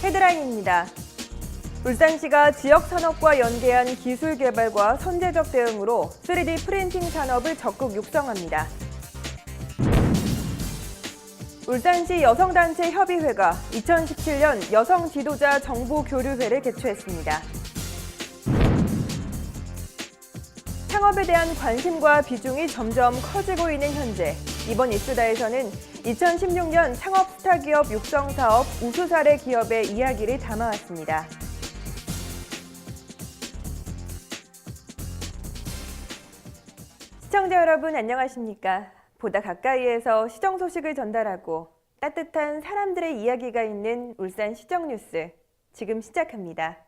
헤드라인입니다. 울산시가 지역 산업과 연계한 기술 개발과 선제적 대응으로 3D 프린팅 산업을 적극 육성합니다. 울산시 여성단체 협의회가 2017년 여성 지도자 정보교류회를 개최했습니다. 창업에 대한 관심과 비중이 점점 커지고 있는 현재, 이번 이슈다에서는 2016년 창업 스타기업 육성 사업 우수 사례 기업의 이야기를 담아왔습니다. 시청자 여러분 안녕하십니까? 보다 가까이에서 시정 소식을 전달하고 따뜻한 사람들의 이야기가 있는 울산 시정 뉴스, 지금 시작합니다.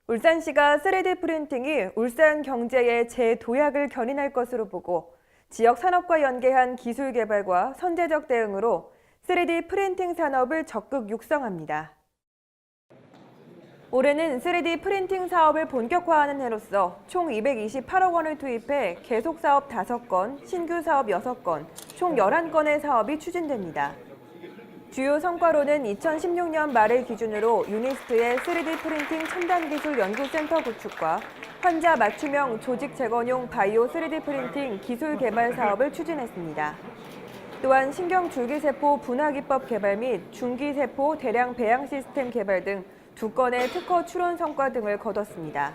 울산시가 3D 프린팅이 울산 경제의 재도약을 견인할 것으로 보고 지역 산업과 연계한 기술 개발과 선제적 대응으로 3D 프린팅 산업을 적극 육성합니다. 올해는 3D 프린팅 사업을 본격화하는 해로서 총 228억 원을 투입해 계속 사업 5건, 신규 사업 6건, 총 11건의 사업이 추진됩니다. 주요 성과로는 2016년 말을 기준으로 유니스트의 3D 프린팅 첨단기술 연구센터 구축과 환자 맞춤형 조직 재건용 바이오 3D 프린팅 기술 개발 사업을 추진했습니다. 또한 신경줄기세포 분화기법 개발 및 중기세포 대량 배양 시스템 개발 등 2건의 특허 출원 성과 등을 거뒀습니다.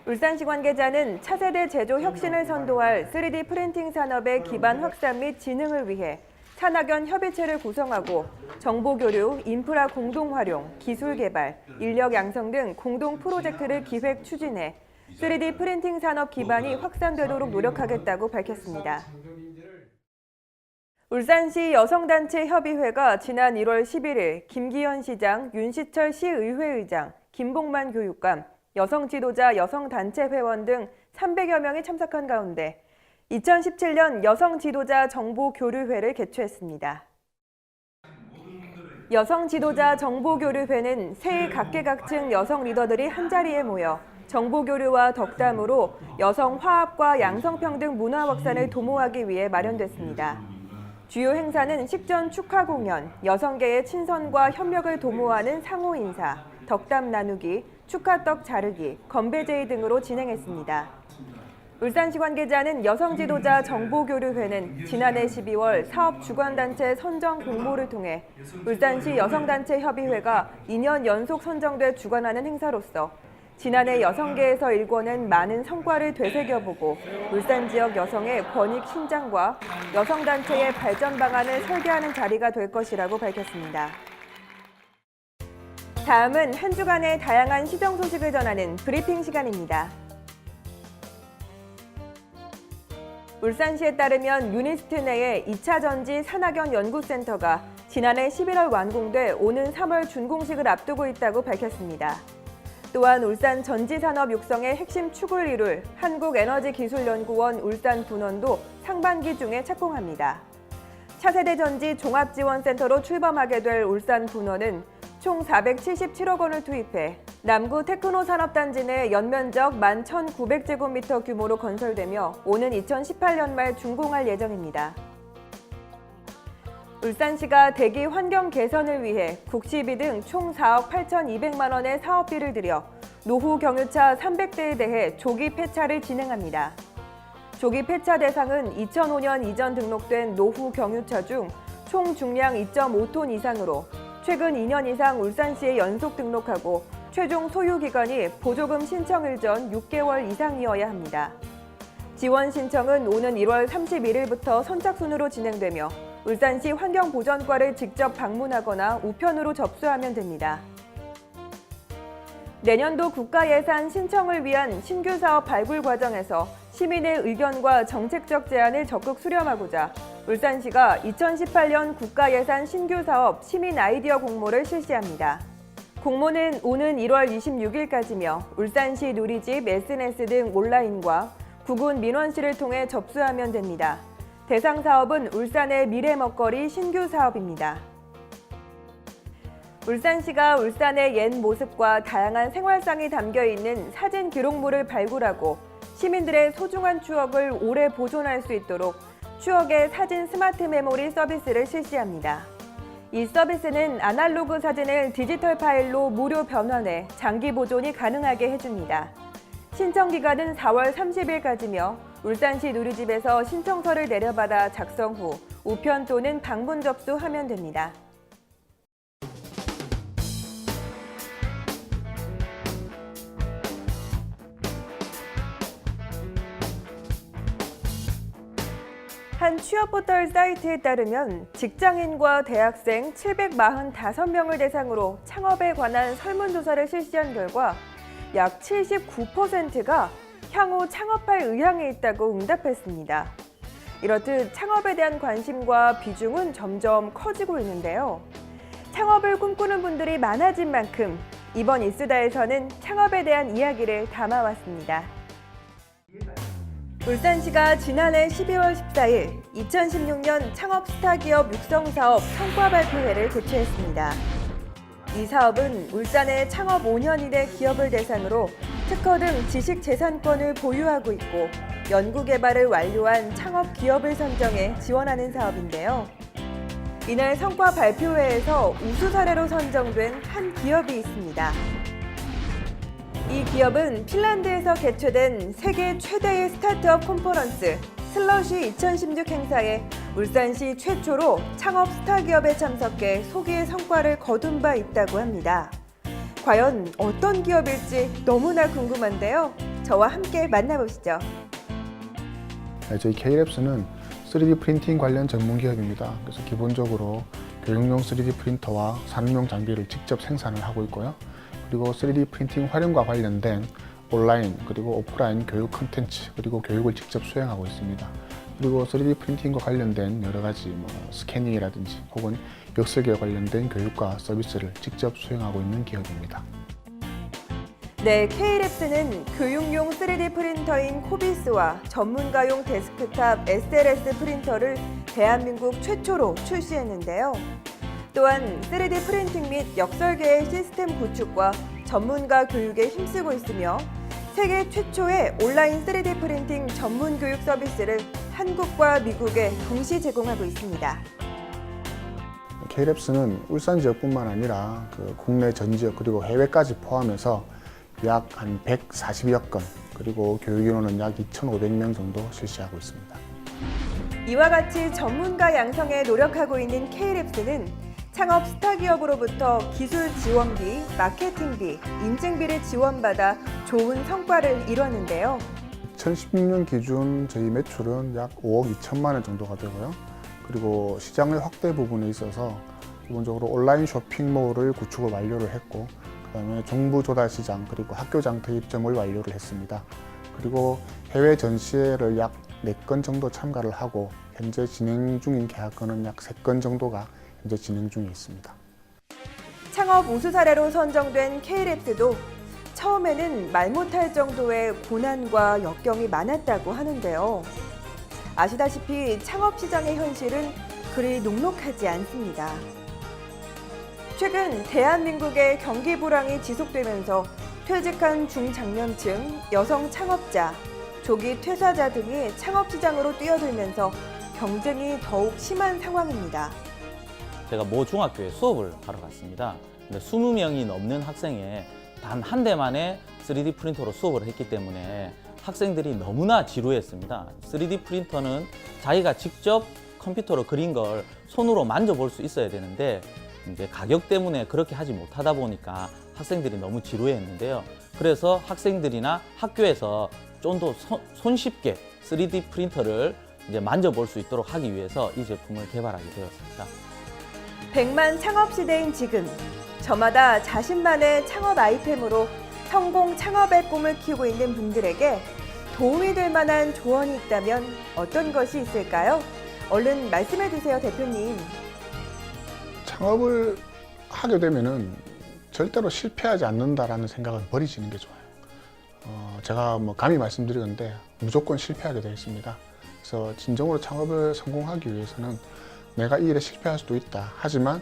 울산시 관계자는 차세대 제조 혁신을 선도할 3D 프린팅 산업의 기반 확산 및 진흥을 위해 산학연 협의체를 구성하고 정보교류, 인프라 공동 활용, 기술 개발, 인력 양성 등 공동 프로젝트를 기획 추진해 3D 프린팅 산업 기반이 확산되도록 노력하겠다고 밝혔습니다. 울산시 여성단체 협의회가 지난 1월 11일 김기현 시장, 윤시철 시의회의장, 김봉만 교육감, 여성 지도자 여성단체 회원 등 300여 명이 참석한 가운데 2017년 여성 지도자 정보교류회를 개최했습니다. 여성 지도자 정보교류회는 새 각계각층 여성 리더들이 한자리에 모여 정보교류와 덕담으로 여성 화합과 양성평등 문화 확산을 도모하기 위해 마련됐습니다. 주요 행사는 식전 축하 공연, 여성계의 친선과 협력을 도모하는 상호 인사, 덕담 나누기, 축하떡 자르기, 건배제의 등으로 진행했습니다. 울산시 관계자는 여성 지도자 정보교류회는 지난해 12월 사업 주관단체 선정 공모를 통해 울산시 여성단체 협의회가 2년 연속 선정돼 주관하는 행사로서 지난해 여성계에서 일궈낸 많은 성과를 되새겨보고 울산 지역 여성의 권익 신장과 여성단체의 발전 방안을 설계하는 자리가 될 것이라고 밝혔습니다. 다음은 한 주간의 다양한 시정 소식을 전하는 브리핑 시간입니다. 울산시에 따르면 유니스트 내의 2차 전지 산학연 연구센터가 지난해 11월 완공돼 오는 3월 준공식을 앞두고 있다고 밝혔습니다. 또한 울산 전지산업 육성의 핵심 축을 이룰 한국에너지기술연구원 울산 분원도 상반기 중에 착공합니다. 차세대 전지 종합지원센터로 출범하게 될 울산 분원은 총 477억 원을 투입해 남구 테크노산업단지 내 연면적 11,900제곱미터 규모로 건설되며 오는 2018년 말 준공할 예정입니다. 울산시가 대기 환경 개선을 위해 국시비 등 총 4억 8,200만 원의 사업비를 들여 노후 경유차 300대에 대해 조기 폐차를 진행합니다. 조기 폐차 대상은 2005년 이전 등록된 노후 경유차 중 총 중량 2.5톤 이상으로 최근 2년 이상 울산시에 연속 등록하고 최종 소유 기간이 보조금 신청일 전 6개월 이상이어야 합니다. 지원 신청은 오는 1월 31일부터 선착순으로 진행되며 울산시 환경보전과를 직접 방문하거나 우편으로 접수하면 됩니다. 내년도 국가예산 신청을 위한 신규 사업 발굴 과정에서 시민의 의견과 정책적 제안을 적극 수렴하고자 울산시가 2018년 국가예산 신규 사업 시민 아이디어 공모를 실시합니다. 공모는 오는 1월 26일까지며 울산시 누리집, SNS 등 온라인과 구군 민원실을 통해 접수하면 됩니다. 대상 사업은 울산의 미래 먹거리 신규 사업입니다. 울산시가 울산의 옛 모습과 다양한 생활상이 담겨있는 사진 기록물을 발굴하고 시민들의 소중한 추억을 오래 보존할 수 있도록 추억의 사진 스마트 메모리 서비스를 실시합니다. 이 서비스는 아날로그 사진을 디지털 파일로 무료 변환해 장기 보존이 가능하게 해줍니다. 신청 기간은 4월 30일까지며 울산시 누리집에서 신청서를 내려받아 작성 후 우편 또는 방문 접수하면 됩니다. 한 취업 포털 사이트에 따르면 직장인과 대학생 745명을 대상으로 창업에 관한 설문조사를 실시한 결과 약 79%가 향후 창업할 의향이 있다고 응답했습니다. 이렇듯 창업에 대한 관심과 비중은 점점 커지고 있는데요. 창업을 꿈꾸는 분들이 많아진 만큼 이번 이수다에서는 창업에 대한 이야기를 담아왔습니다. 울산시가 지난해 12월 14일 2016년 창업 스타기업 육성사업 성과 발표회를 개최했습니다. 이 사업은 울산의 창업 5년 이내 기업을 대상으로 특허 등 지식재산권을 보유하고 있고 연구개발을 완료한 창업 기업을 선정해 지원하는 사업인데요. 이날 성과 발표회에서 우수 사례로 선정된 한 기업이 있습니다. 이 기업은 핀란드에서 개최된 세계 최대의 스타트업 컨퍼런스 슬러시 2016 행사에 울산시 최초로 창업 스타기업에 참석해 소기의 성과를 거둔 바 있다고 합니다. 과연 어떤 기업일지 너무나 궁금한데요. 저와 함께 만나보시죠. 저희 K랩스는 3D 프린팅 관련 전문 기업입니다. 그래서 기본적으로 교육용 3D 프린터와 산업용 장비를 직접 생산을 하고 있고요. 그리고 3D 프린팅 활용과 관련된 온라인 그리고 오프라인 교육 콘텐츠 그리고 교육을 직접 수행하고 있습니다. 그리고 3D 프린팅과 관련된 여러 가지 스캐닝이라든지 혹은 역설계와 관련된 교육과 서비스를 직접 수행하고 있는 기업입니다. 네, K랩스는 교육용 3D 프린터인 코비스와 전문가용 데스크탑 SLS 프린터를 대한민국 최초로 출시했는데요. 또한 3D 프린팅 및 역설계의 시스템 구축과 전문가 교육에 힘쓰고 있으며 세계 최초의 온라인 3D 프린팅 전문 교육 서비스를 한국과 미국에 동시 제공하고 있습니다. K랩스는 울산 지역뿐만 아니라 국내 전 지역 그리고 해외까지 포함해서 약 한 140여 건 그리고 교육 인원은 약 2,500명 정도 실시하고 있습니다. 이와 같이 전문가 양성에 노력하고 있는 K랩스는 창업 스타기업으로부터 기술 지원비, 마케팅비, 인증비를 지원받아 좋은 성과를 이뤘는데요. 2016년 기준 저희 매출은 약 5억 2천만 원 정도가 되고요. 그리고 시장의 확대 부분에 있어서 기본적으로 온라인 쇼핑몰을 구축을 완료를 했고 그다음에 정부 조달 시장 그리고 학교장 대입점을 완료를 했습니다. 그리고 해외 전시회를 약 4건 정도 참가를 하고 현재 진행 중인 계약건은 약 3건 정도가 현재 진행 중에 있습니다. 창업 우수 사례로 선정된 K랩스도 처음에는 말 못할 정도의 고난과 역경이 많았다고 하는데요. 아시다시피 창업 시장의 현실은 그리 녹록하지 않습니다. 최근 대한민국의 경기 불황이 지속되면서 퇴직한 중장년층, 여성 창업자, 조기 퇴사자 등이 창업 시장으로 뛰어들면서 경쟁이 더욱 심한 상황입니다. 제가 모 중학교에 수업을 하러 갔습니다. 근데 20명이 넘는 학생에 단 한 대만에 3D 프린터로 수업을 했기 때문에 학생들이 너무나 지루했습니다. 3D 프린터는 자기가 직접 컴퓨터로 그린 걸 손으로 만져볼 수 있어야 되는데 이제 가격 때문에 그렇게 하지 못하다 보니까 학생들이 너무 지루해했는데요. 그래서 학생들이나 학교에서 좀 더 손쉽게 3D 프린터를 이제 만져볼 수 있도록 하기 위해서 이 제품을 개발하게 되었습니다. 100만 창업 시대인 지금, 저마다 자신만의 창업 아이템으로 성공 창업의 꿈을 키우고 있는 분들에게 도움이 될 만한 조언이 있다면 어떤 것이 있을까요? 얼른 말씀해 주세요, 대표님. 창업을 하게 되면은 절대로 실패하지 않는다라는 생각은 버리시는 게 좋아요. 제가 감히 말씀드리건데 무조건 실패하게 되어 있습니다. 그래서 진정으로 창업을 성공하기 위해서는 내가 이 일에 실패할 수도 있다. 하지만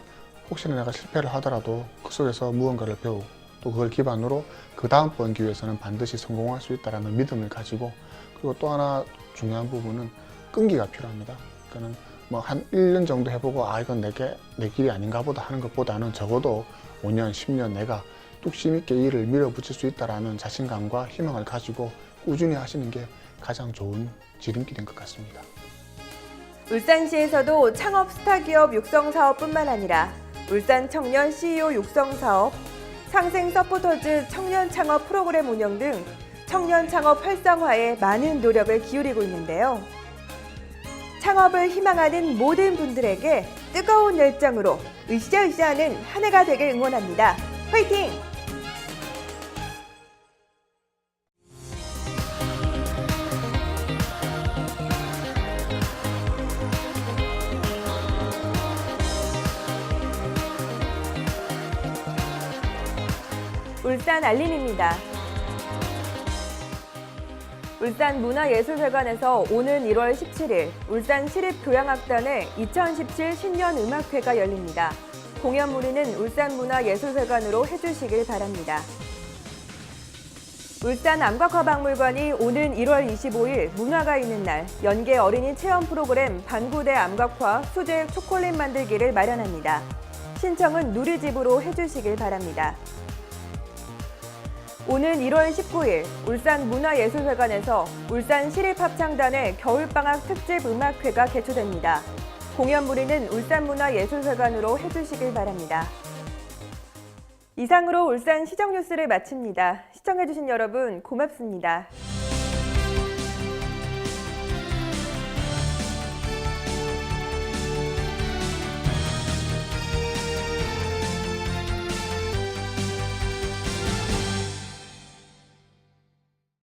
혹시나 내가 실패를 하더라도 그 속에서 무언가를 배우고 또 그걸 기반으로 그 다음번 기회에서는 반드시 성공할 수 있다는 믿음을 가지고 그리고 또 하나 중요한 부분은 끈기가 필요합니다. 그러니까 뭐 한 1년 정도 해보고 이건 내 길이 아닌가 보다 하는 것보다는 적어도 5년, 10년 내가 뚝심 있게 일을 밀어붙일 수 있다는 자신감과 희망을 가지고 꾸준히 하시는 게 가장 좋은 지름길인 것 같습니다. 울산시에서도 창업 스타기업 육성 사업뿐만 아니라 울산 청년 CEO 육성 사업, 상생 서포터즈 청년 창업 프로그램 운영 등 청년 창업 활성화에 많은 노력을 기울이고 있는데요. 창업을 희망하는 모든 분들에게 뜨거운 열정으로 으쌰으쌰하는 한 해가 되길 응원합니다. 화이팅! 울산 알림입니다. 울산문화예술회관에서 오는 1월 17일 울산시립교향악단의 2017 신년음악회가 열립니다. 공연 문의는 울산문화예술회관으로 해주시길 바랍니다. 울산 암각화박물관이 오는 1월 25일 문화가 있는 날 연계 어린이 체험 프로그램 반구대 암각화 수제 초콜릿 만들기를 마련합니다. 신청은 누리집으로 해주시길 바랍니다. 오는 1월 19일 울산문화예술회관에서 울산시립합창단의 겨울방학 특집 음악회가 개최됩니다. 공연 문의는 울산문화예술회관으로 해주시길 바랍니다. 이상으로 울산 시정뉴스를 마칩니다. 시청해주신 여러분 고맙습니다.